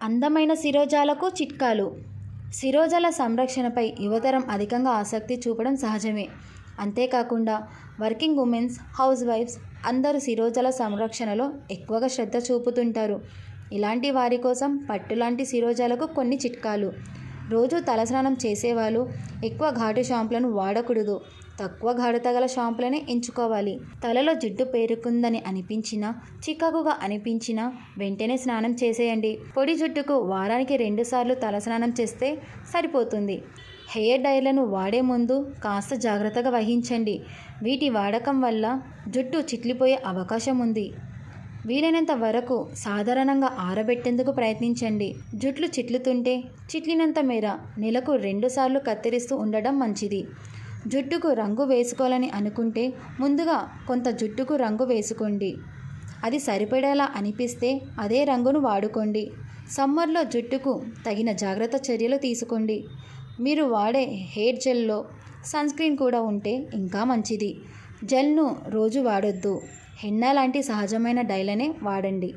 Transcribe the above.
అందమైన శిరోజాలకు చిట్కాలు. శిరోజాల సంరక్షణపై యువతరం అధికంగా ఆసక్తి చూపడం సహజమే. అంతేకాకుండా వర్కింగ్ ఉమెన్స్, హౌస్ వైఫ్స్ అందరూ శిరోజాల సంరక్షణలో ఎక్కువగా శ్రద్ధ చూపుతుంటారు. ఇలాంటి వారి కోసం పట్టులాంటి శిరోజాలకు కొన్ని చిట్కాలు. రోజు తలస్నానం చేసేవాళ్ళు ఎక్కువ ఘాటు షాంపులను వాడకూడదు. తక్కువ ఘాటుత గల షాంపులనే ఎంచుకోవాలి. తలలో జిడ్డు పేరుకుందని అనిపించినా, చికాకుగా అనిపించినా వెంటనే స్నానం చేసేయండి. పొడి జుట్టుకు వారానికి 2 సార్లు తలస్నానం చేస్తే సరిపోతుంది. హెయిర్ డైలను వాడే ముందు కాస్త జాగ్రత్తగా వహించండి. వీటి వాడకం వల్ల జుట్టు చిట్లిపోయే అవకాశం ఉంది. వీలైనంత వరకు సాధారణంగా ఆరబెట్టేందుకు ప్రయత్నించండి. జుట్లు చిట్లుతుంటే చిట్లినంత మేర నెలకు 2 సార్లు కత్తిరిస్తూ ఉండడం మంచిది. జుట్టుకు రంగు వేసుకోవాలని అనుకుంటే ముందుగా కొంత జుట్టుకు రంగు వేసుకోండి. అది సరిపడేలా అనిపిస్తే అదే రంగును వాడుకోండి. సమ్మర్లో జుట్టుకు తగిన జాగ్రత్త చర్యలు తీసుకోండి. మీరు వాడే హెయిర్ జెల్లో సన్స్క్రీన్ కూడా ఉంటే ఇంకా మంచిది. జెల్ను రోజు వాడొద్దు. హెన్నా లాంటి సహజమైన డైలనే వాడండి.